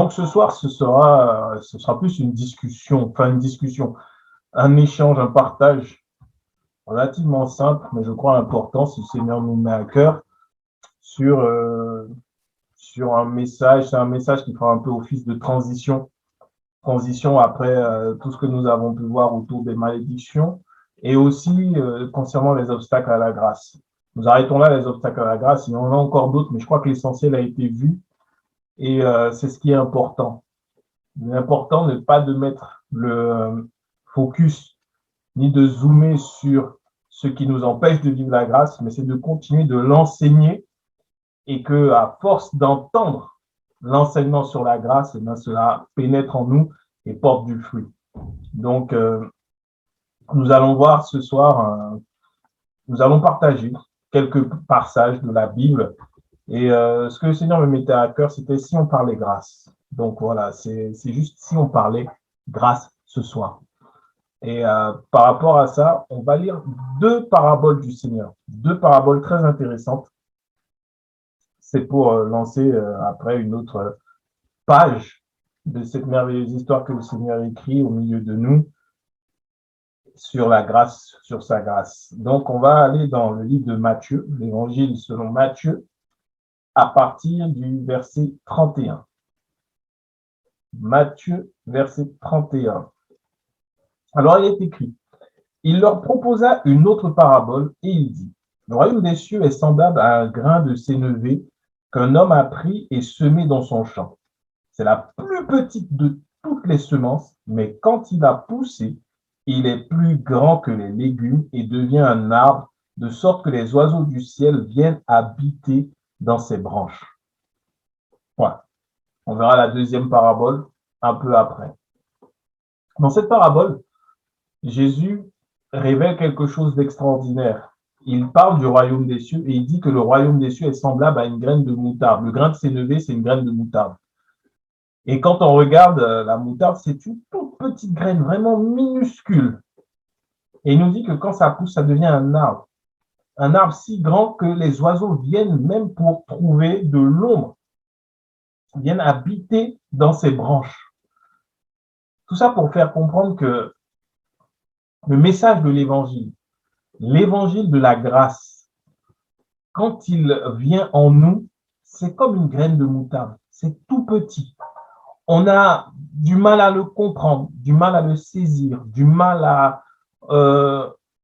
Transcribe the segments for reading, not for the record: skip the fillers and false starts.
Donc ce soir, ce sera plus une discussion, un échange, un partage relativement simple, mais je crois important si le Seigneur nous met à cœur sur, sur un message. C'est un message qui fera un peu office de transition après tout ce que nous avons pu voir autour des malédictions et aussi concernant les obstacles à la grâce. Nous arrêtons là les obstacles à la grâce. Il y en a encore d'autres, mais je crois que l'essentiel a été vu et c'est ce qui est important. L'important n'est pas de mettre le focus ni de zoomer sur ce qui nous empêche de vivre la grâce, mais c'est de continuer de l'enseigner et que, à force d'entendre l'enseignement sur la grâce, eh bien, cela pénètre en nous et porte du fruit. Donc, nous allons voir ce soir, nous allons partager quelques passages de la Bible. Et ce que le Seigneur me mettait à cœur, c'était si on parlait grâce. Donc voilà, c'est juste si on parlait grâce ce soir. Et par rapport à ça, on va lire deux paraboles du Seigneur, deux paraboles très intéressantes. C'est pour lancer après une autre page de cette merveilleuse histoire que le Seigneur écrit au milieu de nous sur la grâce, sur sa grâce. Donc, on va aller dans le livre de Matthieu, l'évangile selon Matthieu, à partir du verset 31. Matthieu, verset 31. Alors, il est écrit, il leur proposa une autre parabole et il dit, le royaume des cieux est semblable à un grain de sénévé qu'un homme a pris et semé dans son champ. C'est la plus petite de toutes les semences, mais quand il a poussé, il est plus grand que les légumes et devient un arbre, de sorte que les oiseaux du ciel viennent habiter dans ses branches. Voilà. On verra la deuxième parabole un peu après. Dans cette parabole, Jésus révèle quelque chose d'extraordinaire. Il parle du royaume des cieux et il dit que le royaume des cieux est semblable à une graine de moutarde. Le grain de sénévé, c'est une graine de moutarde. Et quand on regarde la moutarde, c'est une toute petite graine, vraiment minuscule. Et il nous dit que quand ça pousse, ça devient un arbre. Un arbre si grand que les oiseaux viennent même pour trouver de l'ombre, viennent habiter dans ses branches. Tout ça pour faire comprendre que le message de l'évangile de la grâce, quand il vient en nous, c'est comme une graine de moutarde. C'est tout petit. On a du mal à le comprendre, du mal à le saisir, du mal à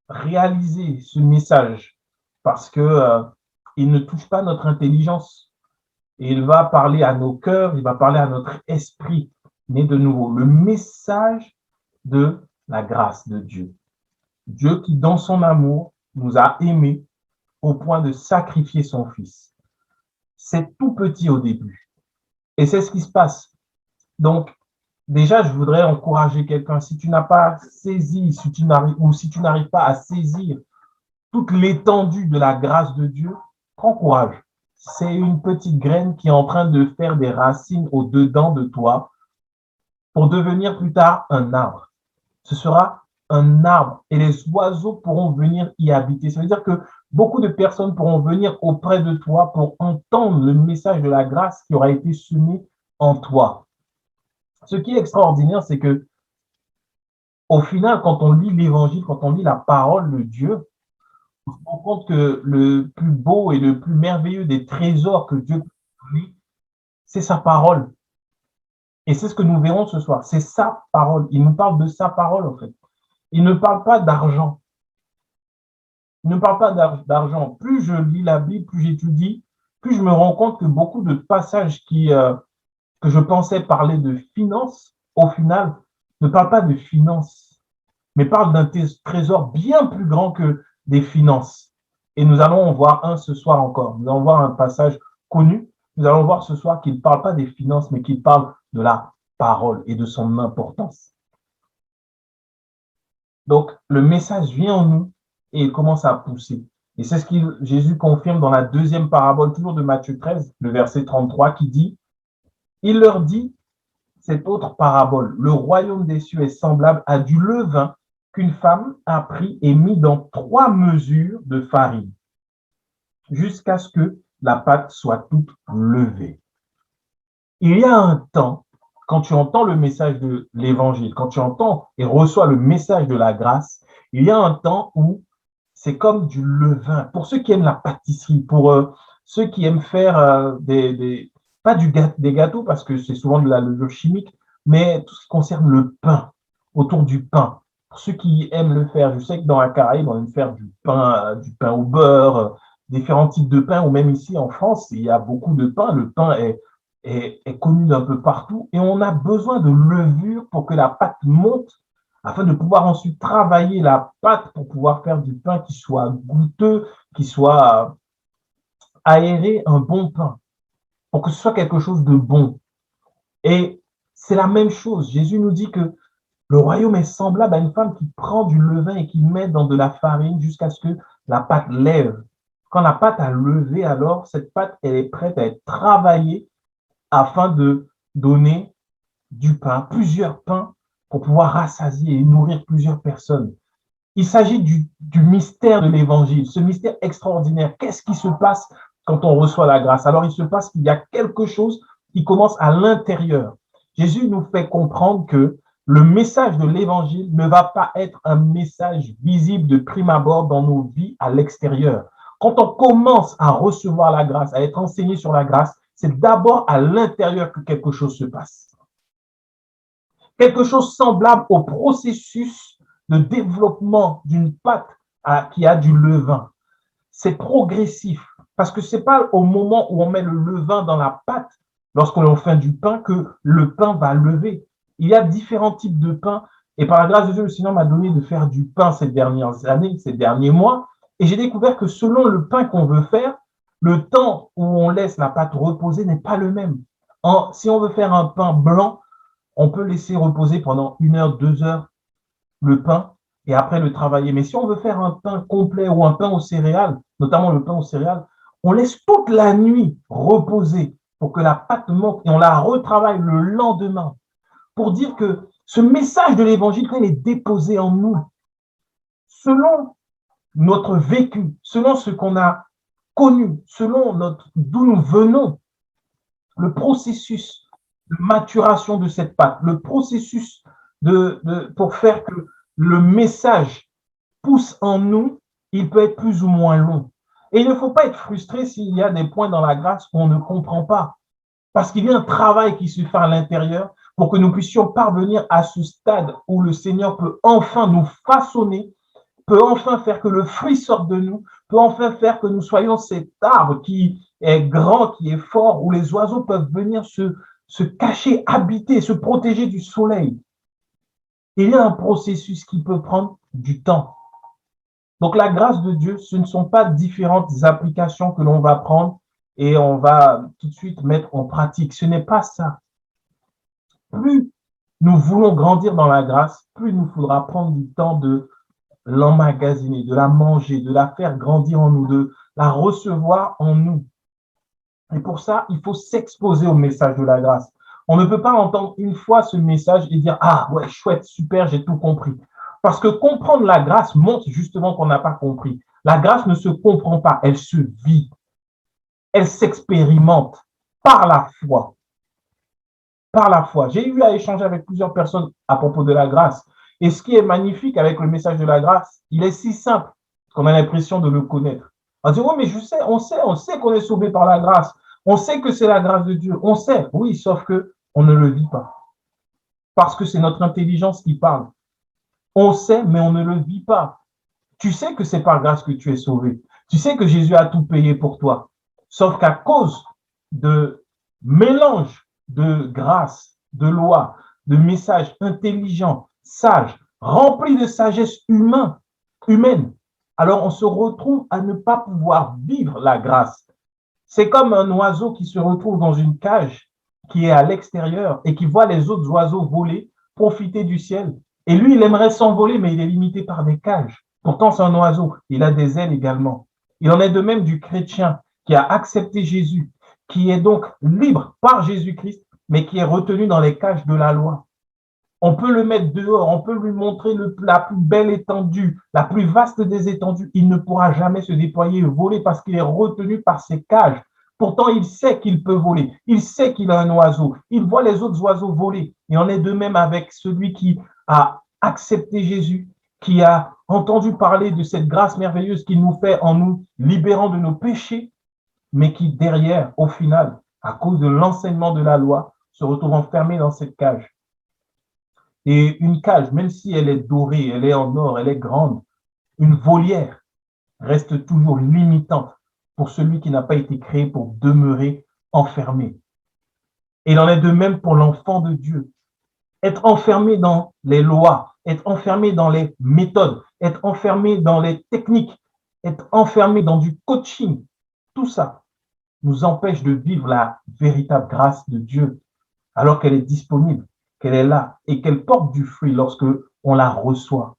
réaliser ce message parce que il ne touche pas notre intelligence. Et il va parler à nos cœurs, il va parler à notre esprit. Mais de nouveau, le message de la grâce de Dieu. Dieu qui, dans son amour, nous a aimés au point de sacrifier son Fils. C'est tout petit au début. Et c'est ce qui se passe. Donc, déjà, je voudrais encourager quelqu'un. Si tu n'as pas saisi, si tu n'arrives pas à saisir toute l'étendue de la grâce de Dieu, prends courage. C'est une petite graine qui est en train de faire des racines au-dedans de toi pour devenir plus tard un arbre. Ce sera un arbre et les oiseaux pourront venir y habiter. Ça veut dire que beaucoup de personnes pourront venir auprès de toi pour entendre le message de la grâce qui aura été semé en toi. Ce qui est extraordinaire, c'est que au final, quand on lit l'évangile, quand on lit la parole de Dieu, on se rend compte que le plus beau et le plus merveilleux des trésors que Dieu peut donner, c'est sa parole. Et c'est ce que nous verrons ce soir. C'est sa parole. Il nous parle de sa parole, en fait. Il ne parle pas d'argent. Il ne parle pas d'argent. Plus je lis la Bible, plus j'étudie, plus je me rends compte que beaucoup de passages que je pensais parler de finances, au final, ne parlent pas de finances, mais parlent d'un trésor bien plus grand que des finances. Et nous allons en voir un ce soir encore. Nous allons voir un passage connu. Nous allons voir ce soir qu'il ne parle pas des finances, mais qu'il parle de la parole et de son importance. Donc, le message vient en nous et il commence à pousser. Et c'est ce que Jésus confirme dans la deuxième parabole, toujours de Matthieu 13, le verset 33, qui dit, il leur dit, cette autre parabole, le royaume des cieux est semblable à du levain qu'une femme a pris et mis dans 3 mesures de farine, jusqu'à ce que la pâte soit toute levée. Il y a un temps quand tu entends le message de l'évangile, quand tu entends et reçois le message de la grâce, il y a un temps où c'est comme du levain. Pour ceux qui aiment la pâtisserie, pour ceux qui aiment faire pas des gâteaux parce que c'est souvent de la levure chimique, mais tout ce qui concerne le pain, autour du pain. Pour ceux qui aiment le faire, je sais que dans la Caraïbe, on aime faire du pain au beurre, différents types de pain, ou même ici en France, il y a beaucoup de pain. Le pain est connu d'un peu partout et on a besoin de levure pour que la pâte monte afin de pouvoir ensuite travailler la pâte pour pouvoir faire du pain qui soit goûteux, qui soit aéré, un bon pain, pour que ce soit quelque chose de bon. Et c'est la même chose. Jésus nous dit que le royaume est semblable à une femme qui prend du levain et qui met dans de la farine jusqu'à ce que la pâte lève. Quand la pâte a levé, alors cette pâte, elle est prête à être travaillée afin de donner du pain, plusieurs pains, pour pouvoir rassasier et nourrir plusieurs personnes. Il s'agit du mystère de l'évangile, ce mystère extraordinaire. Qu'est-ce qui se passe quand on reçoit la grâce? Alors, il se passe qu'il y a quelque chose qui commence à l'intérieur. Jésus nous fait comprendre que le message de l'évangile ne va pas être un message visible de prime abord dans nos vies à l'extérieur. Quand on commence à recevoir la grâce, à être enseigné sur la grâce, c'est d'abord à l'intérieur que quelque chose se passe. Quelque chose semblable au processus de développement d'une pâte qui a du levain. C'est progressif parce que ce n'est pas au moment où on met le levain dans la pâte, lorsqu'on fait du pain, que le pain va lever. Il y a différents types de pain et par la grâce de Dieu, le Seigneur m'a donné de faire du pain ces dernières années, ces derniers mois et j'ai découvert que selon le pain qu'on veut faire, le temps où on laisse la pâte reposer n'est pas le même. Si on veut faire un pain blanc, on peut laisser reposer pendant 1 heure, 2 heures le pain et après le travailler. Mais si on veut faire un pain complet ou un pain aux céréales, notamment le pain aux céréales, on laisse toute la nuit reposer pour que la pâte monte et on la retravaille le lendemain. Pour dire que ce message de l'évangile, quand il est déposé en nous, selon notre vécu, selon ce qu'on a connu, selon d'où nous venons, le processus de maturation de cette pâte, le processus pour faire que le message pousse en nous, il peut être plus ou moins long. Et il ne faut pas être frustré s'il y a des points dans la grâce qu'on ne comprend pas. Parce qu'il y a un travail qui se fait à l'intérieur pour que nous puissions parvenir à ce stade où le Seigneur peut enfin nous façonner, peut enfin faire que le fruit sorte de nous, peut enfin faire que nous soyons cet arbre qui est grand, qui est fort, où les oiseaux peuvent venir se cacher, habiter, se protéger du soleil. Il y a un processus qui peut prendre du temps. Donc la grâce de Dieu, ce ne sont pas différentes applications que l'on va prendre et on va tout de suite mettre en pratique. Ce n'est pas ça. Plus nous voulons grandir dans la grâce, plus il nous faudra prendre du temps de l'emmagasiner, de la manger, de la faire grandir en nous, de la recevoir en nous. Et pour ça, il faut s'exposer au message de la grâce. On ne peut pas entendre une fois ce message et dire « Ah, ouais, chouette, super, j'ai tout compris ». Parce que comprendre la grâce montre justement qu'on n'a pas compris. La grâce ne se comprend pas, elle se vit. Elle s'expérimente par la foi. Par la foi. J'ai eu à échanger avec plusieurs personnes à propos de la grâce. Et ce qui est magnifique avec le message de la grâce, il est si simple qu'on a l'impression de le connaître. On dit, oui, mais on sait qu'on est sauvé par la grâce. On sait que c'est la grâce de Dieu. On sait, oui, sauf que on ne le vit pas. Parce que c'est notre intelligence qui parle. On sait, mais on ne le vit pas. Tu sais que c'est par grâce que tu es sauvé. Tu sais que Jésus a tout payé pour toi. Sauf qu'à cause de mélange de grâce, de loi, de messages intelligents, sages, remplis de sagesse humaine, alors on se retrouve à ne pas pouvoir vivre la grâce. C'est comme un oiseau qui se retrouve dans une cage qui est à l'extérieur et qui voit les autres oiseaux voler, profiter du ciel. Et lui, il aimerait s'envoler, mais il est limité par des cages. Pourtant, c'est un oiseau. Il a des ailes également. Il en est de même du chrétien qui a accepté Jésus, qui est donc libre par Jésus-Christ, mais qui est retenu dans les cages de la loi. On peut le mettre dehors, on peut lui montrer la plus belle étendue, la plus vaste des étendues. Il ne pourra jamais se déployer et voler parce qu'il est retenu par ses cages. Pourtant, il sait qu'il peut voler. Il sait qu'il a un oiseau. Il voit les autres oiseaux voler. Et on est de même avec celui qui a accepté Jésus, qui a entendu parler de cette grâce merveilleuse qu'il nous fait en nous libérant de nos péchés, mais qui derrière, au final, à cause de l'enseignement de la loi, se retrouve enfermé dans cette cage. Et une cage, même si elle est dorée, elle est en or, elle est grande, une volière reste toujours limitante pour celui qui n'a pas été créé pour demeurer enfermé. Et il en est de même pour l'enfant de Dieu. Être enfermé dans les lois, être enfermé dans les méthodes, être enfermé dans les techniques, être enfermé dans du coaching, tout ça nous empêche de vivre la véritable grâce de Dieu alors qu'elle est disponible, qu'elle est là et qu'elle porte du fruit lorsque on la reçoit.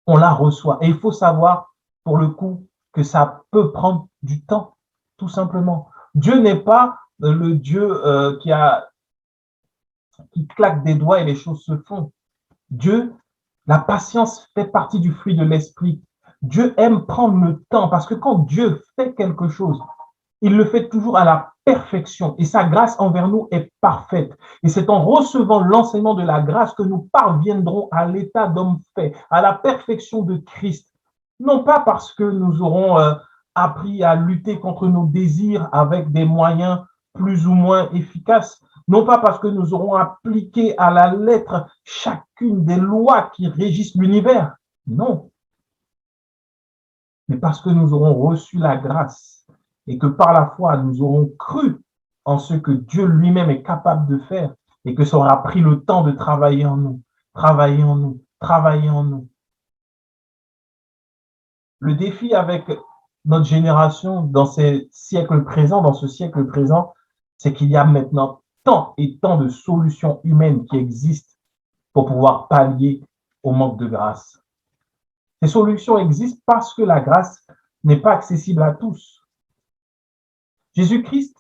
On la reçoit. Et il faut savoir, pour le coup, que ça peut prendre du temps, tout simplement. Dieu n'est pas le Dieu qui claque des doigts et les choses se font. Dieu, la patience fait partie du fruit de l'esprit. Dieu aime prendre le temps parce que quand Dieu fait quelque chose, il le fait toujours à la perfection et sa grâce envers nous est parfaite. Et c'est en recevant l'enseignement de la grâce que nous parviendrons à l'état d'homme fait, à la perfection de Christ. Non pas parce que nous aurons appris à lutter contre nos désirs avec des moyens plus ou moins efficaces, non pas parce que nous aurons appliqué à la lettre chacune des lois qui régissent l'univers, non, mais parce que nous aurons reçu la grâce et que par la foi, nous aurons cru en ce que Dieu lui-même est capable de faire et que ça aura pris le temps de travailler en nous, travailler en nous, travailler en nous. Le défi avec notre génération dans ces siècles présents, dans ce siècle présent, c'est qu'il y a maintenant tant et tant de solutions humaines qui existent pour pouvoir pallier au manque de grâce. Ces solutions existent parce que la grâce n'est pas accessible à tous. Jésus-Christ,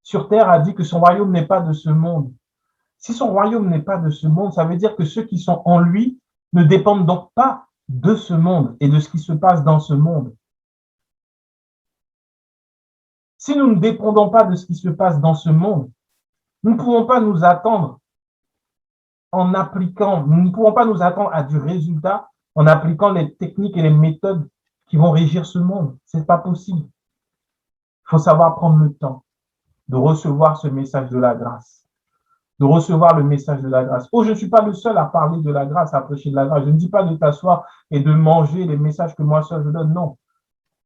sur terre, a dit que son royaume n'est pas de ce monde. Si son royaume n'est pas de ce monde, ça veut dire que ceux qui sont en lui ne dépendent donc pas de ce monde et de ce qui se passe dans ce monde. Si nous ne dépendons pas de ce qui se passe dans ce monde, nous ne pouvons pas nous attendre en appliquant, nous ne pouvons pas nous attendre à du résultat en appliquant les techniques et les méthodes qui vont régir ce monde. Ce n'est pas possible. Il faut savoir prendre le temps de recevoir ce message de la grâce, de recevoir le message de la grâce. Oh, je ne suis pas le seul à parler de la grâce, à prêcher de la grâce. Je ne dis pas de t'asseoir et de manger les messages que moi seul je donne, non.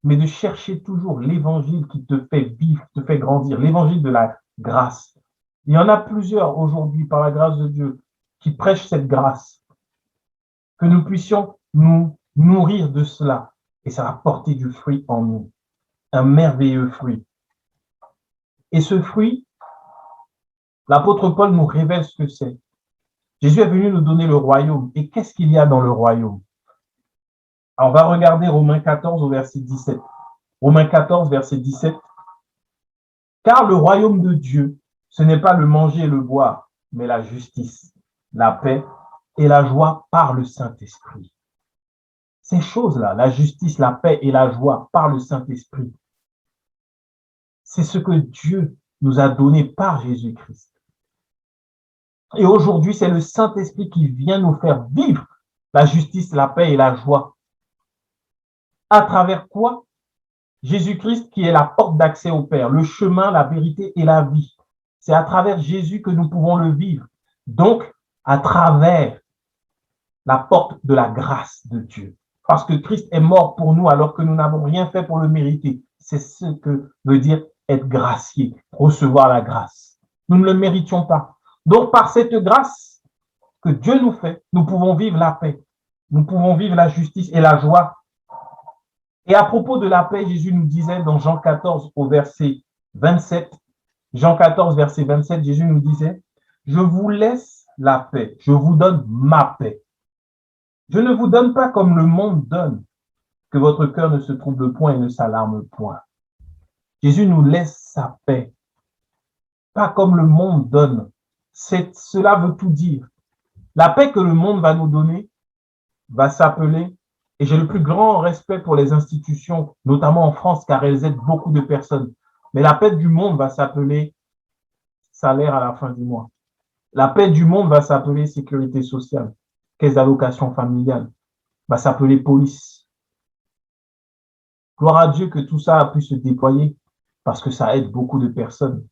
Mais de chercher toujours l'évangile qui te fait vivre, qui te fait grandir, l'évangile de la grâce. Il y en a plusieurs aujourd'hui, par la grâce de Dieu, qui prêchent cette grâce. Que nous puissions nous nourrir de cela et ça va porter du fruit en nous, un merveilleux fruit. Et ce fruit, l'apôtre Paul nous révèle ce que c'est. Jésus est venu nous donner le royaume. Et qu'est-ce qu'il y a dans le royaume? Alors, on va regarder Romains 14 au verset 17. Romains 14, verset 17. Car le royaume de Dieu, ce n'est pas le manger et le boire, mais la justice, la paix et la joie par le Saint-Esprit. Ces choses-là, la justice, la paix et la joie par le Saint-Esprit, c'est ce que Dieu nous a donné par Jésus-Christ. Et aujourd'hui, c'est le Saint-Esprit qui vient nous faire vivre la justice, la paix et la joie. À travers quoi? Jésus-Christ qui est la porte d'accès au Père, le chemin, la vérité et la vie. C'est à travers Jésus que nous pouvons le vivre. Donc, à travers la porte de la grâce de Dieu. Parce que Christ est mort pour nous alors que nous n'avons rien fait pour le mériter. C'est ce que veut dire être gracié, recevoir la grâce. Nous ne le méritions pas. Donc, par cette grâce que Dieu nous fait, nous pouvons vivre la paix. Nous pouvons vivre la justice et la joie. Et à propos de la paix, Jésus nous disait dans Jean 14 au verset 27, Jean 14, verset 27, Jésus nous disait, « Je vous laisse la paix, je vous donne ma paix. Je ne vous donne pas comme le monde donne, que votre cœur ne se trouble point et ne s'alarme point. » Jésus nous laisse sa paix, pas comme le monde donne. Cela veut tout dire. La paix que le monde va nous donner va s'appeler, et j'ai le plus grand respect pour les institutions, notamment en France, car elles aident beaucoup de personnes. Mais la paix du monde va s'appeler salaire à la fin du mois. La paix du monde va s'appeler sécurité sociale. Caisse d'allocation familiale va s'appeler police. Gloire à Dieu que tout ça a pu se déployer parce que ça aide beaucoup de personnes.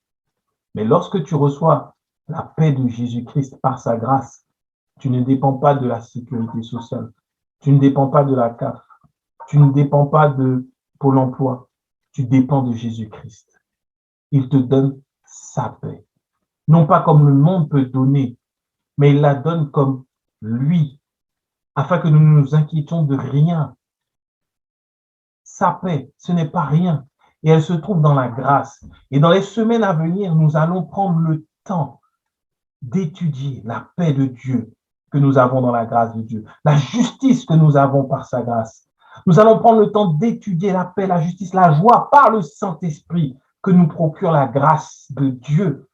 Mais lorsque tu reçois la paix de Jésus-Christ par sa grâce, tu ne dépends pas de la sécurité sociale. Tu ne dépends pas de la CAF. Tu ne dépends pas de Pôle emploi. Tu dépends de Jésus-Christ. Il te donne sa paix. Non pas comme le monde peut donner, mais il la donne comme lui, afin que nous ne nous inquiétions de rien. Sa paix, ce n'est pas rien. Et elle se trouve dans la grâce. Et dans les semaines à venir, nous allons prendre le temps d'étudier la paix de Dieu que nous avons dans la grâce de Dieu, la justice que nous avons par sa grâce. Nous allons prendre le temps d'étudier la paix, la justice, la joie par le Saint-Esprit que nous procure la grâce de Dieu.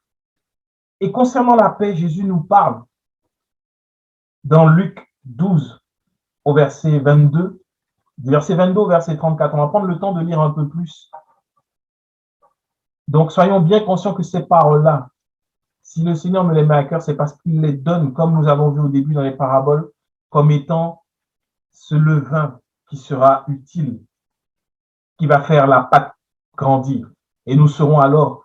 Et concernant la paix, Jésus nous parle dans Luc 12 au verset 22, du verset 22 au verset 34. On va prendre le temps de lire un peu plus. Donc, soyons bien conscients que ces paroles-là, si le Seigneur me les met à cœur, c'est parce qu'il les donne, comme nous avons vu au début dans les paraboles, comme étant ce levain qui sera utile, qui va faire la pâte grandir. Et nous serons alors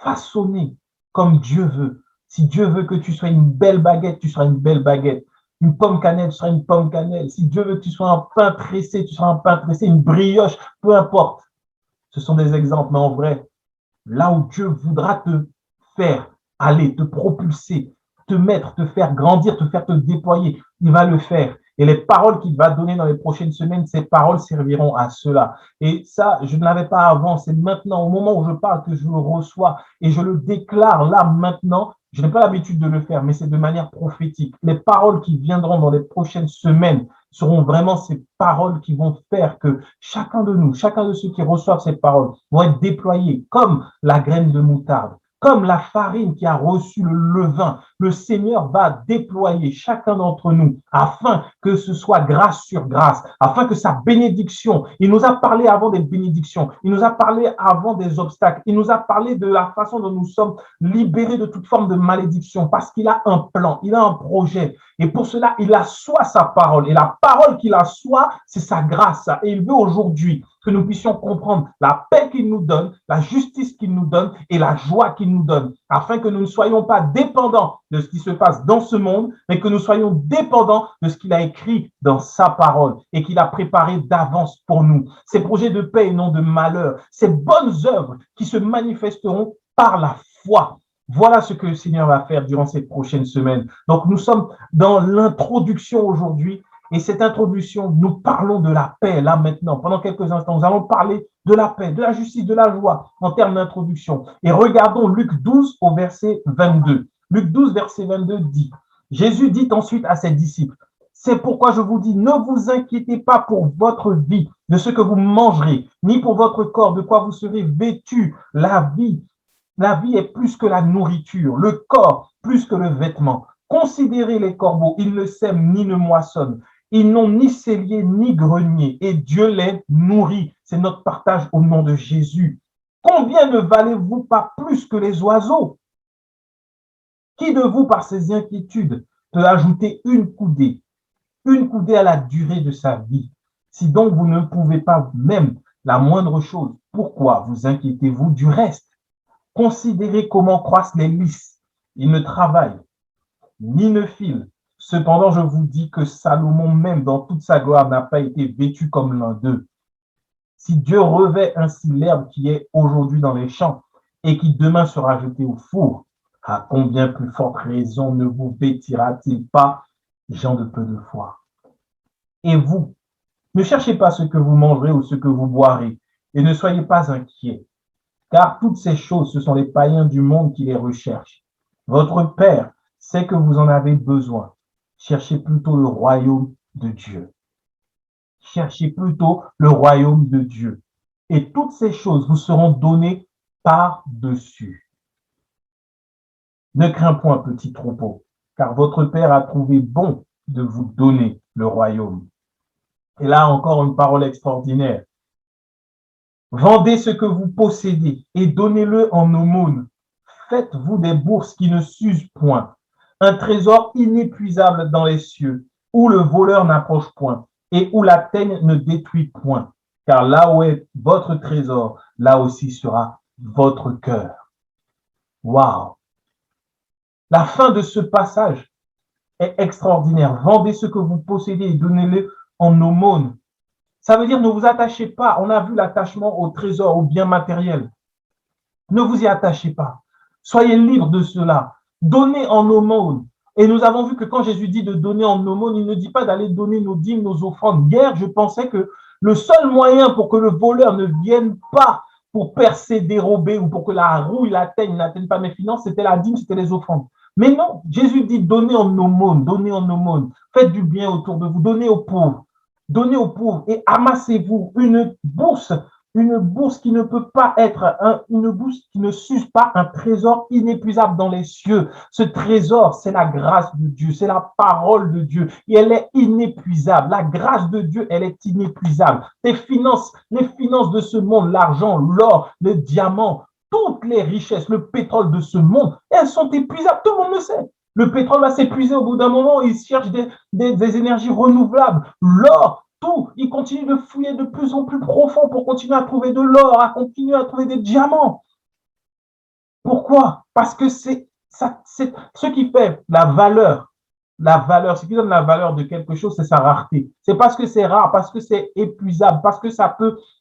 façonnés comme Dieu veut. Si Dieu veut que tu sois une belle baguette, tu seras une belle baguette. Une pomme cannelle, tu seras une pomme cannelle. Si Dieu veut que tu sois un pain tressé, tu seras un pain tressé, une brioche, peu importe. Ce sont des exemples, mais en vrai, là où Dieu voudra te faire aller, te propulser, te mettre, te faire grandir, te faire te déployer, il va le faire. Et les paroles qu'il va donner dans les prochaines semaines, ces paroles serviront à cela. Et ça, je ne l'avais pas avant. C'est maintenant, au moment où je parle, que je le reçois et je le déclare là, maintenant. Je n'ai pas l'habitude de le faire, mais c'est de manière prophétique. Les paroles qui viendront dans les prochaines semaines seront vraiment ces paroles qui vont faire que chacun de nous, chacun de ceux qui reçoivent ces paroles vont être déployés comme la graine de moutarde, comme la farine qui a reçu le levain. Le Seigneur va déployer chacun d'entre nous afin que ce soit grâce sur grâce, afin que sa bénédiction, il nous a parlé avant des bénédictions, il nous a parlé avant des obstacles, il nous a parlé de la façon dont nous sommes libérés de toute forme de malédiction parce qu'il a un plan, il a un projet. Et pour cela, il assoit sa parole. Et la parole qu'il assoit, c'est sa grâce. Et il veut aujourd'hui que nous puissions comprendre la paix qu'il nous donne, la justice qu'il nous donne et la joie qu'il nous donne, afin que nous ne soyons pas dépendants de ce qui se passe dans ce monde, mais que nous soyons dépendants de ce qu'il a écrit dans sa parole et qu'il a préparé d'avance pour nous. Ces projets de paix et non de malheur, ces bonnes œuvres qui se manifesteront par la foi. Voilà ce que le Seigneur va faire durant ces prochaines semaines. Donc, nous sommes dans l'introduction aujourd'hui. Et cette introduction, nous parlons de la paix là maintenant. Pendant quelques instants, nous allons parler de la paix, de la justice, de la joie en termes d'introduction. Et regardons Luc 12 au verset 22. Luc 12, verset 22 dit, Jésus dit ensuite à ses disciples, c'est pourquoi je vous dis, ne vous inquiétez pas pour votre vie, de ce que vous mangerez, ni pour votre corps, de quoi vous serez vêtus. La vie est plus que la nourriture, le corps plus que le vêtement. Considérez les corbeaux, ils ne sèment ni ne moissonnent. Ils n'ont ni cellier ni grenier et Dieu les nourrit. C'est notre partage au nom de Jésus. Combien ne valez-vous pas plus que les oiseaux? Qui de vous, par ses inquiétudes, peut ajouter une coudée à la durée de sa vie? Si donc vous ne pouvez pas même la moindre chose, pourquoi vous inquiétez-vous du reste? Considérez comment croissent les lys. Ils ne travaillent, ni ne filent. Cependant, je vous dis que Salomon, même dans toute sa gloire, n'a pas été vêtu comme l'un d'eux. Si Dieu revêt ainsi l'herbe qui est aujourd'hui dans les champs et qui demain sera jetée au four, à combien plus forte raison ne vous vêtira-t-il pas, gens de peu de foi? Et vous, ne cherchez pas ce que vous mangerez ou ce que vous boirez, et ne soyez pas inquiets. Car toutes ces choses, ce sont les païens du monde qui les recherchent. Votre Père sait que vous en avez besoin. Cherchez plutôt le royaume de Dieu. Cherchez plutôt le royaume de Dieu. Et toutes ces choses vous seront données par-dessus. Ne crains point, petit troupeau, car votre Père a trouvé bon de vous donner le royaume. Et là encore une parole extraordinaire. Vendez ce que vous possédez et donnez-le en aumône. Faites-vous des bourses qui ne s'usent point, un trésor inépuisable dans les cieux, où le voleur n'approche point et où la teigne ne détruit point. Car là où est votre trésor, là aussi sera votre cœur. Waouh! La fin de ce passage est extraordinaire. Vendez ce que vous possédez et donnez-le en aumône. Ça veut dire ne vous attachez pas. On a vu l'attachement au trésor, au bien matériel. Ne vous y attachez pas. Soyez libre de cela. Donnez en aumône. Et nous avons vu que quand Jésus dit de donner en aumône, il ne dit pas d'aller donner nos dîmes, nos offrandes. Hier, je pensais que le seul moyen pour que le voleur ne vienne pas pour percer, dérober ou pour que la rouille l'atteigne, n'atteigne pas mes finances, c'était la dîme, c'était les offrandes. Mais non, Jésus dit donnez en aumône, donnez en aumône. Faites du bien autour de vous, donnez aux pauvres. Donnez aux pauvres et amassez-vous une bourse qui ne peut pas être, une bourse qui ne s'use pas, un trésor inépuisable dans les cieux. Ce trésor, c'est la grâce de Dieu, c'est la parole de Dieu et elle est inépuisable. La grâce de Dieu, elle est inépuisable. Les finances de ce monde, l'argent, l'or, le diamant, toutes les richesses, le pétrole de ce monde, elles sont épuisables. Tout le monde le sait. Le pétrole va s'épuiser au bout d'un moment, il cherche des énergies renouvelables. L'or, tout, il continue de fouiller de plus en plus profond pour continuer à trouver de l'or, à continuer à trouver des diamants. Pourquoi? Parce que c'est ce qui fait la valeur, ce qui donne la valeur de quelque chose, c'est sa rareté. C'est parce que c'est rare, parce que c'est épuisable, parce que ça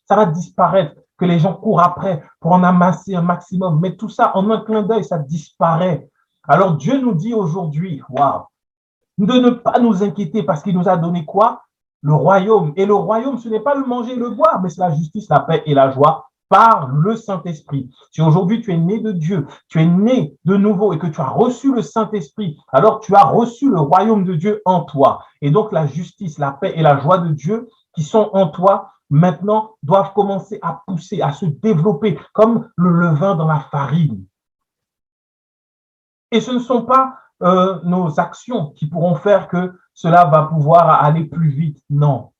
va disparaître, que les gens courent après pour en amasser un maximum. Mais tout ça, en un clin d'œil, ça disparaît. Alors Dieu nous dit aujourd'hui, waouh, de ne pas nous inquiéter parce qu'il nous a donné quoi? Le royaume. Et le royaume, ce n'est pas le manger et le boire, mais c'est la justice, la paix et la joie par le Saint-Esprit. Si aujourd'hui tu es né de Dieu, tu es né de nouveau et que tu as reçu le Saint-Esprit, alors tu as reçu le royaume de Dieu en toi. Et donc la justice, la paix et la joie de Dieu qui sont en toi, maintenant, doivent commencer à pousser, à se développer comme le levain dans la farine. Et ce ne sont pas nos actions qui pourront faire que cela va pouvoir aller plus vite. Non,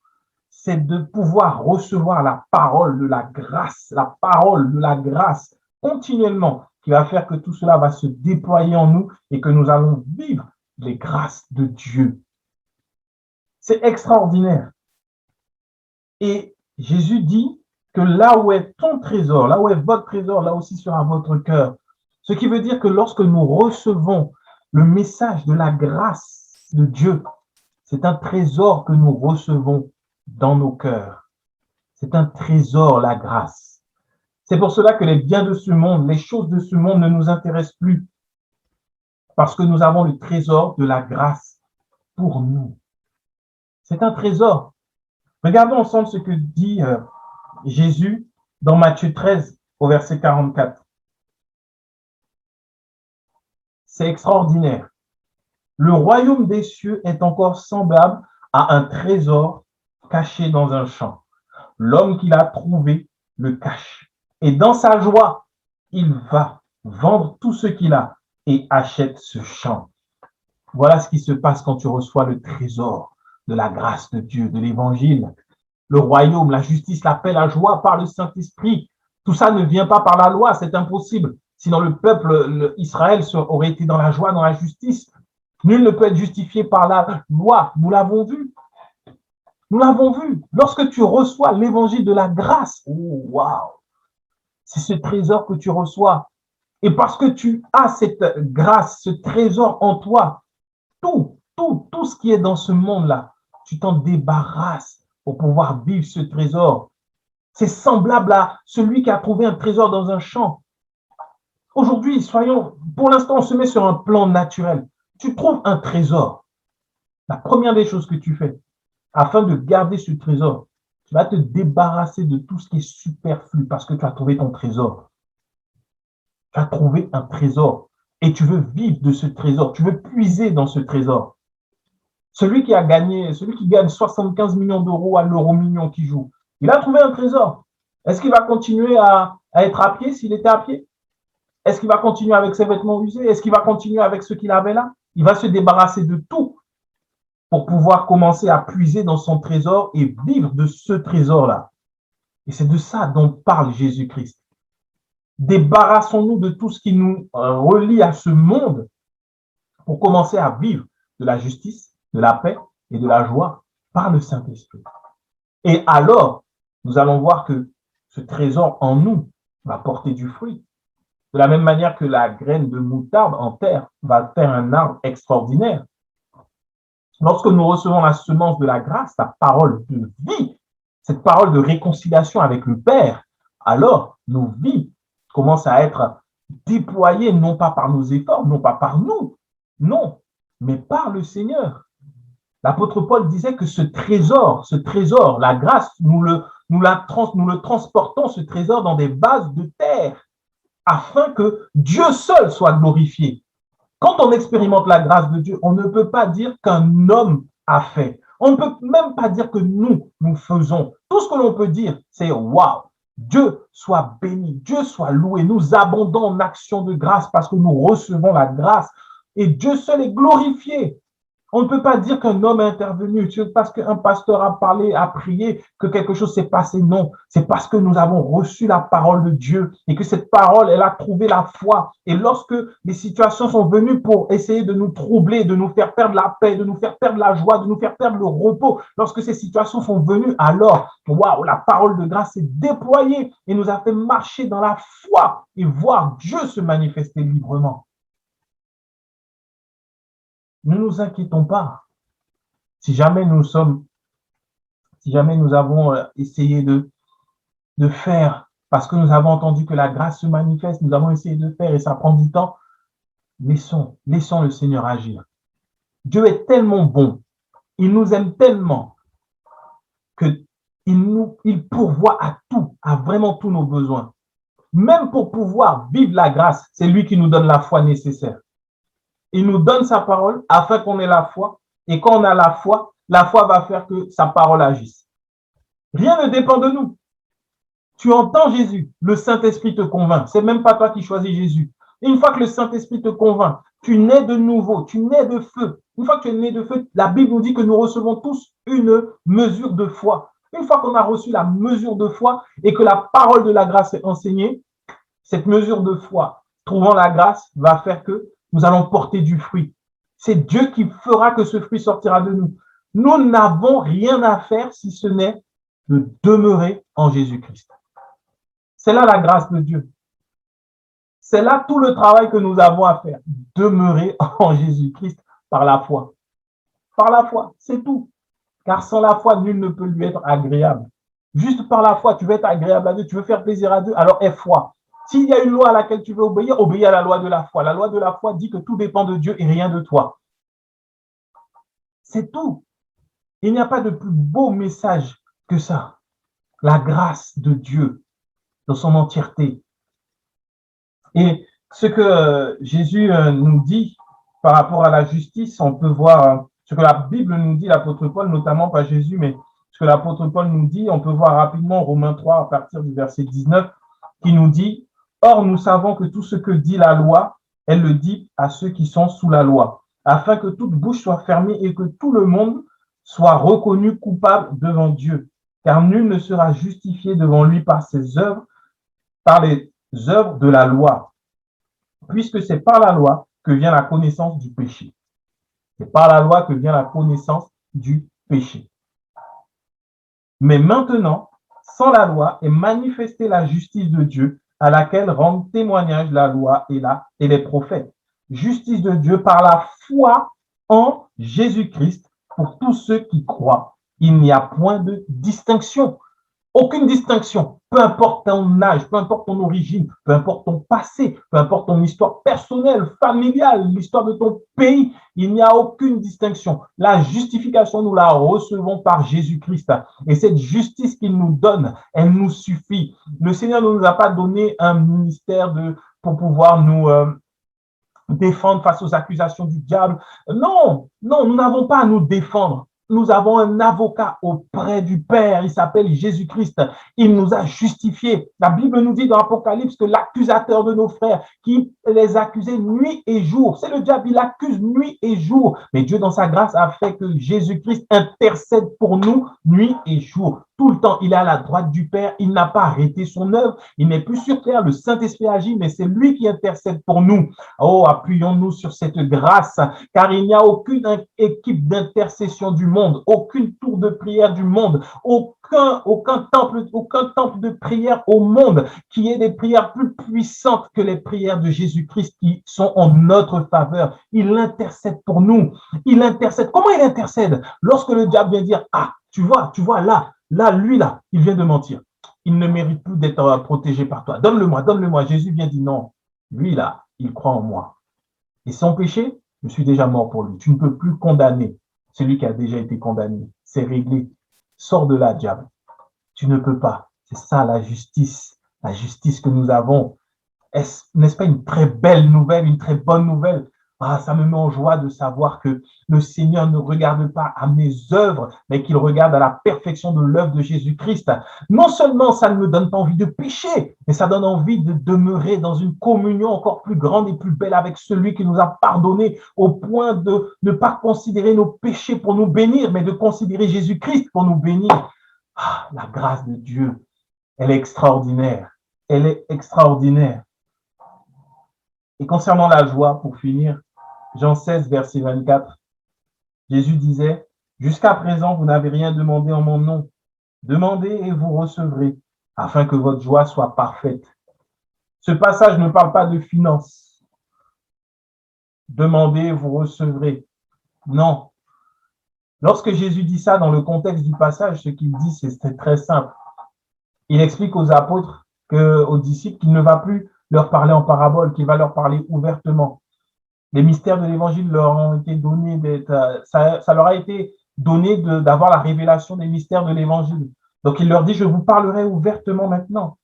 c'est de pouvoir recevoir la parole de la grâce continuellement qui va faire que tout cela va se déployer en nous et que nous allons vivre les grâces de Dieu. C'est extraordinaire. Et Jésus dit que là où est ton trésor, là où est votre trésor, là aussi sera votre cœur. Ce qui veut dire que lorsque nous recevons le message de la grâce de Dieu, c'est un trésor que nous recevons dans nos cœurs. C'est un trésor, la grâce. C'est pour cela que les biens de ce monde, les choses de ce monde ne nous intéressent plus. Parce que nous avons le trésor de la grâce pour nous. C'est un trésor. Regardons ensemble ce que dit Jésus dans Matthieu 13 au verset 44. C'est extraordinaire. Le royaume des cieux est encore semblable à un trésor caché dans un champ. L'homme qui l'a trouvé le cache. Et dans sa joie, il va vendre tout ce qu'il a et achète ce champ. Voilà ce qui se passe quand tu reçois le trésor de la grâce de Dieu, de l'évangile. Le royaume, la justice, la paix, la joie par le Saint-Esprit. Tout ça ne vient pas par la loi, c'est impossible. Sinon, le peuple, Israël, aurait été dans la joie, dans la justice. Nul ne peut être justifié par la loi. Nous l'avons vu. Nous l'avons vu. Lorsque tu reçois l'évangile de la grâce, oh, waouh, c'est ce trésor que tu reçois. Et parce que tu as cette grâce, ce trésor en toi, tout ce qui est dans ce monde-là, tu t'en débarrasses pour pouvoir vivre ce trésor. C'est semblable à celui qui a trouvé un trésor dans un champ. Aujourd'hui, pour l'instant, on se met sur un plan naturel. Tu trouves un trésor. La première des choses que tu fais, afin de garder ce trésor, tu vas te débarrasser de tout ce qui est superflu parce que tu as trouvé ton trésor. Tu as trouvé un trésor et tu veux vivre de ce trésor. Tu veux puiser dans ce trésor. Celui qui gagne 75 millions d'euros à l'euro million qui joue, il a trouvé un trésor. Est-ce qu'il va continuer à être à pied s'il était à pied? Est-ce qu'il va continuer avec ses vêtements usés? Est-ce qu'il va continuer avec ce qu'il avait là? Il va se débarrasser de tout pour pouvoir commencer à puiser dans son trésor et vivre de ce trésor-là. Et c'est de ça dont parle Jésus-Christ. Débarrassons-nous de tout ce qui nous relie à ce monde pour commencer à vivre de la justice, de la paix et de la joie par le Saint-Esprit. Et alors, nous allons voir que ce trésor en nous va porter du fruit. De la même manière que la graine de moutarde en terre va faire un arbre extraordinaire. Lorsque nous recevons la semence de la grâce, la parole de vie, cette parole de réconciliation avec le Père, alors nos vies commencent à être déployées non pas par nos efforts, non pas par nous, non, mais par le Seigneur. L'apôtre Paul disait que ce trésor, la grâce, nous le transportons, ce trésor, dans des vases de terre, afin que Dieu seul soit glorifié. Quand on expérimente la grâce de Dieu, on ne peut pas dire qu'un homme a fait. On ne peut même pas dire que nous faisons. Tout ce que l'on peut dire, c'est waouh, Dieu soit béni, Dieu soit loué. Nous abondons en action de grâce parce que nous recevons la grâce et Dieu seul est glorifié. On ne peut pas dire qu'un homme est intervenu parce qu'un pasteur a parlé, a prié, que quelque chose s'est passé. Non, c'est parce que nous avons reçu la parole de Dieu et que cette parole, elle a trouvé la foi. Et lorsque les situations sont venues pour essayer de nous troubler, de nous faire perdre la paix, de nous faire perdre la joie, de nous faire perdre le repos, lorsque ces situations sont venues, alors, waouh, la parole de grâce s'est déployée et nous a fait marcher dans la foi et voir Dieu se manifester librement. Ne nous inquiétons pas. Si jamais nous avons essayé de faire, parce que nous avons entendu que la grâce se manifeste, nous avons essayé de faire et ça prend du temps, laissons le Seigneur agir. Dieu est tellement bon, il nous aime tellement qu'il pourvoit à tout, à vraiment tous nos besoins. Même pour pouvoir vivre la grâce, c'est lui qui nous donne la foi nécessaire. Il nous donne sa parole afin qu'on ait la foi. Et quand on a la foi va faire que sa parole agisse. Rien ne dépend de nous. Tu entends Jésus, le Saint-Esprit te convainc. C'est même pas toi qui choisis Jésus. Et une fois que le Saint-Esprit te convainc, tu nais de nouveau, tu nais de feu. Une fois que tu es né de feu, la Bible nous dit que nous recevons tous une mesure de foi. Une fois qu'on a reçu la mesure de foi et que la parole de la grâce est enseignée, cette mesure de foi, trouvant la grâce, va faire que nous allons porter du fruit. C'est Dieu qui fera que ce fruit sortira de nous. Nous n'avons rien à faire si ce n'est de demeurer en Jésus-Christ. C'est là la grâce de Dieu. C'est là tout le travail que nous avons à faire. Demeurer en Jésus-Christ par la foi. Par la foi, c'est tout. Car sans la foi, nul ne peut lui être agréable. Juste par la foi, tu veux être agréable à Dieu, tu veux faire plaisir à Dieu, alors aie foi. S'il y a une loi à laquelle tu veux obéir, obéis à la loi de la foi. La loi de la foi dit que tout dépend de Dieu et rien de toi. C'est tout. Il n'y a pas de plus beau message que ça. La grâce de Dieu dans son entièreté. Et ce que Jésus nous dit par rapport à la justice, on peut voir ce que la Bible nous dit, l'apôtre Paul, notamment pas Jésus, mais ce que l'apôtre Paul nous dit, on peut voir rapidement Romains 3 à partir du verset 19, qui nous dit « Or, nous savons que tout ce que dit la loi, elle le dit à ceux qui sont sous la loi, afin que toute bouche soit fermée et que tout le monde soit reconnu coupable devant Dieu. Car nul ne sera justifié devant lui par ses œuvres, par les œuvres de la loi, puisque c'est par la loi que vient la connaissance du péché. » C'est par la loi que vient la connaissance du péché. Mais maintenant, sans la loi est manifestée la justice de Dieu, à laquelle rendent témoignage la loi et les prophètes. Justice de Dieu par la foi en Jésus-Christ pour tous ceux qui croient. Il n'y a point de distinction. Aucune distinction, peu importe ton âge, peu importe ton origine, peu importe ton passé, peu importe ton histoire personnelle, familiale, l'histoire de ton pays, il n'y a aucune distinction. La justification, nous la recevons par Jésus-Christ. Et cette justice qu'il nous donne, elle nous suffit. Le Seigneur ne nous a pas donné un ministère pour pouvoir nous défendre face aux accusations du diable. Non, nous n'avons pas à nous défendre. Nous avons un avocat auprès du Père, il s'appelle Jésus-Christ. Il nous a justifiés. La Bible nous dit dans l'Apocalypse que l'accusateur de nos frères, qui les accusait nuit et jour, c'est le diable, il accuse nuit et jour. Mais Dieu, dans sa grâce, a fait que Jésus-Christ intercède pour nous nuit et jour. tout le temps. Il est à la droite du Père. Il n'a pas arrêté son œuvre. Il n'est plus sur terre. Le Saint-Esprit agit, mais c'est lui qui intercède pour nous. Oh, appuyons-nous sur cette grâce, car il n'y a aucune équipe d'intercession du monde, aucune tour de prière du monde, aucun temple de prière au monde qui ait des prières plus puissantes que les prières de Jésus-Christ qui sont en notre faveur. Il intercède pour nous. Il intercède. Comment il intercède? Lorsque le diable vient dire, ah, tu vois, lui, il vient de mentir. Il ne mérite plus d'être protégé par toi. Donne-le-moi, donne-le-moi. Jésus vient dire non. Lui, là, il croit en moi. Et sans péché, je suis déjà mort pour lui. Tu ne peux plus condamner celui qui a déjà été condamné. C'est réglé. Sors de là, diable. Tu ne peux pas. C'est ça la justice que nous avons. N'est-ce pas une très belle nouvelle, une très bonne nouvelle? Ah, ça me met en joie de savoir que le Seigneur ne regarde pas à mes œuvres, mais qu'il regarde à la perfection de l'œuvre de Jésus-Christ. Non seulement ça ne me donne pas envie de pécher, mais ça donne envie de demeurer dans une communion encore plus grande et plus belle avec celui qui nous a pardonné au point de ne pas considérer nos péchés pour nous bénir, mais de considérer Jésus-Christ pour nous bénir. Ah, la grâce de Dieu, elle est extraordinaire. Elle est extraordinaire. Et concernant la joie, pour finir, Jean 16, verset 24, Jésus disait, « Jusqu'à présent, vous n'avez rien demandé en mon nom. Demandez et vous recevrez, afin que votre joie soit parfaite. » Ce passage ne parle pas de finances. Demandez et vous recevrez. Non. Lorsque Jésus dit ça dans le contexte du passage, ce qu'il dit, c'est très simple. Il explique aux apôtres, aux disciples, qu'il ne va plus leur parler en parabole, qu'il va leur parler ouvertement. Les mystères de l'évangile leur ont été donnés, ça leur a été donné d'avoir la révélation des mystères de l'évangile. Donc il leur dit, je vous parlerai ouvertement maintenant.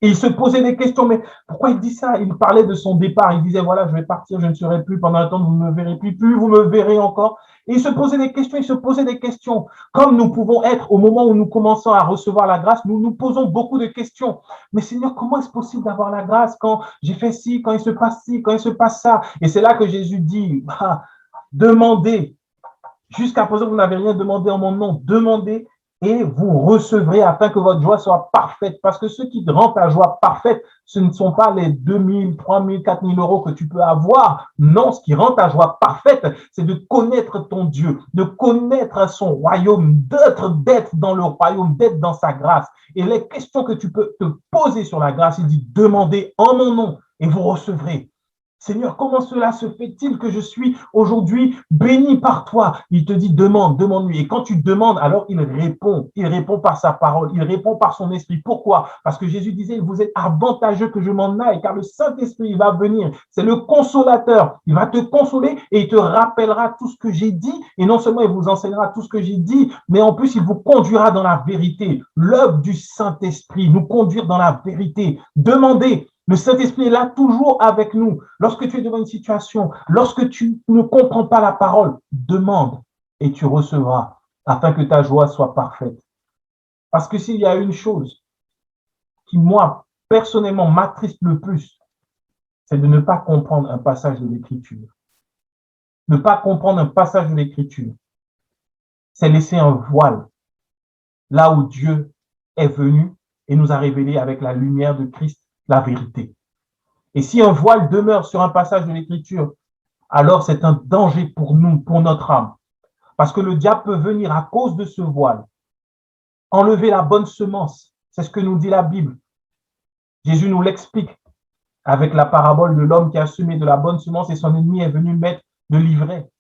Et il se posait des questions, mais pourquoi il dit ça? Il parlait de son départ, il disait, voilà, je vais partir, je ne serai plus pendant un temps, vous ne me verrez plus, vous me verrez encore. Et il se posait des questions, Comme nous pouvons être au moment où nous commençons à recevoir la grâce, nous nous posons beaucoup de questions. Mais Seigneur, comment est-ce possible d'avoir la grâce quand j'ai fait ci, quand il se passe ci, quand il se passe ça? Et c'est là que Jésus dit, demandez. Jusqu'à présent, vous n'avez rien demandé en mon nom. Demandez et vous recevrez afin que votre joie soit parfaite. Parce que ce qui rend ta joie parfaite, ce ne sont pas les 2 000, 3 000, 4 000 euros que tu peux avoir. Non, ce qui rend ta joie parfaite, c'est de connaître ton Dieu, de connaître son royaume, d'être dans le royaume, d'être dans sa grâce. Et les questions que tu peux te poser sur la grâce, il dit, demandez en mon nom et vous recevrez. Seigneur, comment cela se fait-il que je suis aujourd'hui béni par toi? Il te dit, demande-lui. Et quand tu demandes, alors il répond. Il répond par sa parole, il répond par son esprit. Pourquoi? Parce que Jésus disait, vous êtes avantageux que je m'en aille, car le Saint-Esprit, il va venir. C'est le consolateur. Il va te consoler et il te rappellera tout ce que j'ai dit. Et non seulement il vous enseignera tout ce que j'ai dit, mais en plus, il vous conduira dans la vérité. L'œuvre du Saint-Esprit, nous conduire dans la vérité. Demandez. Le Saint-Esprit est là toujours avec nous. Lorsque tu es devant une situation, lorsque tu ne comprends pas la parole, demande et tu recevras afin que ta joie soit parfaite. Parce que s'il y a une chose qui, moi, personnellement, m'attriste le plus, c'est de ne pas comprendre un passage de l'Écriture. Ne pas comprendre un passage de l'Écriture, c'est laisser un voile là où Dieu est venu et nous a révélé avec la lumière de Christ la vérité. Et si un voile demeure sur un passage de l'Écriture, alors c'est un danger pour nous, pour notre âme. Parce que le diable peut venir à cause de ce voile, enlever la bonne semence. C'est ce que nous dit la Bible. Jésus nous l'explique avec la parabole de l'homme qui a semé de la bonne semence et son ennemi est venu mettre de l'ivraie.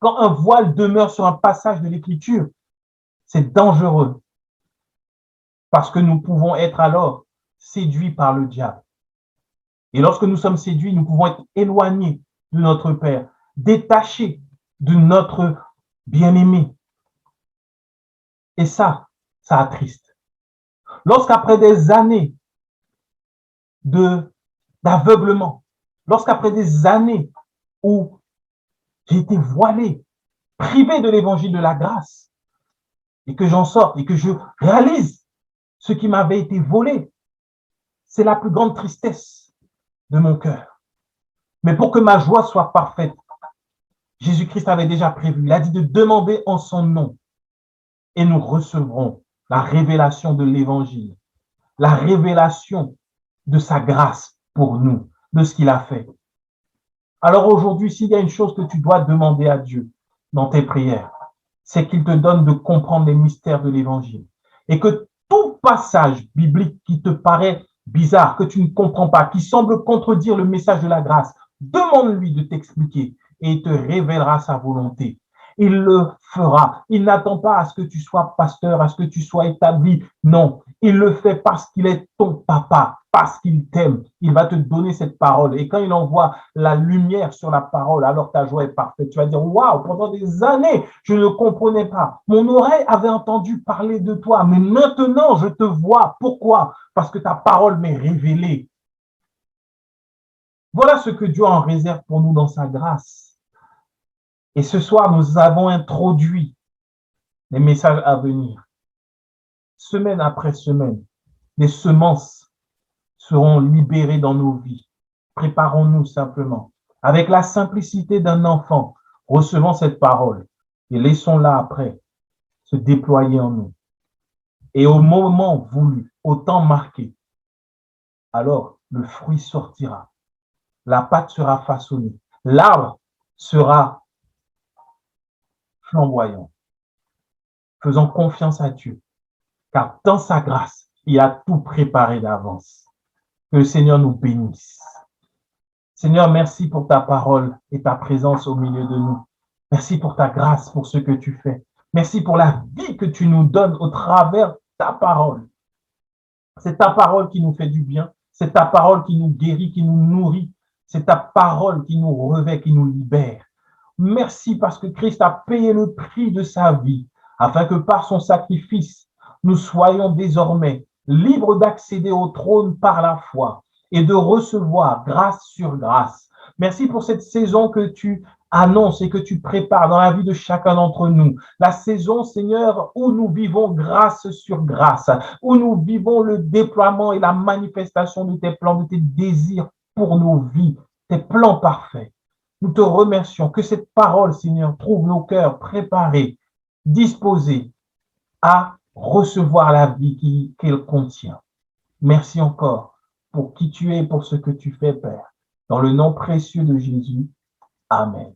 Quand un voile demeure sur un passage de l'Écriture, c'est dangereux. Parce que nous pouvons être alors séduits par le diable. Et lorsque nous sommes séduits, nous pouvons être éloignés de notre Père, détachés de notre bien-aimé. Et ça attriste. Lorsqu'après des années d'aveuglement, lorsqu'après des années où j'ai été voilé, privé de l'évangile de la grâce, et que j'en sorte et que je réalise ce qui m'avait été volé, c'est la plus grande tristesse de mon cœur. Mais pour que ma joie soit parfaite, Jésus-Christ avait déjà prévu. Il a dit de demander en son nom. et nous recevrons la révélation de l'évangile, la révélation de sa grâce pour nous, de ce qu'il a fait. Alors aujourd'hui, s'il y a une chose que tu dois demander à Dieu dans tes prières, c'est qu'il te donne de comprendre les mystères de l'évangile. Et que tout passage biblique qui te paraît bizarre, que tu ne comprends pas, qui semble contredire le message de la grâce, demande-lui de t'expliquer et il te révélera sa volonté. Il le fera. Il n'attend pas à ce que tu sois pasteur, à ce que tu sois établi. Non, il le fait parce qu'il est ton papa, parce qu'il t'aime. Il va te donner cette parole. Et quand il envoie la lumière sur la parole, alors ta joie est parfaite. Tu vas dire, waouh, pendant des années, je ne comprenais pas. Mon oreille avait entendu parler de toi, mais maintenant, je te vois. Pourquoi? Parce que ta parole m'est révélée. Voilà ce que Dieu en réserve pour nous dans sa grâce. Et ce soir, nous avons introduit les messages à venir. Semaine après semaine, les semences seront libérées dans nos vies. Préparons-nous simplement. Avec la simplicité d'un enfant, recevons cette parole et laissons-la après se déployer en nous. Et au moment voulu, au temps marqué, alors le fruit sortira, la pâte sera façonnée, l'arbre sera flamboyant. Faisons confiance à Dieu, car dans sa grâce, il a tout préparé d'avance. Que le Seigneur nous bénisse. Seigneur, merci pour ta parole et ta présence au milieu de nous. Merci pour ta grâce, pour ce que tu fais. Merci pour la vie que tu nous donnes au travers ta parole. C'est ta parole qui nous fait du bien. C'est ta parole qui nous guérit, qui nous nourrit. C'est ta parole qui nous revêt, qui nous libère. Merci parce que Christ a payé le prix de sa vie, afin que par son sacrifice, nous soyons désormais libres d'accéder au trône par la foi et de recevoir grâce sur grâce. Merci pour cette saison que tu annonces et que tu prépares dans la vie de chacun d'entre nous. La saison, Seigneur, où nous vivons grâce sur grâce, où nous vivons le déploiement et la manifestation de tes plans, de tes désirs pour nos vies, tes plans parfaits. Nous te remercions que cette parole, Seigneur, trouve nos cœurs préparés, disposés à recevoir la vie qu'elle contient. Merci encore pour qui tu es et pour ce que tu fais, Père. Dans le nom précieux de Jésus. Amen.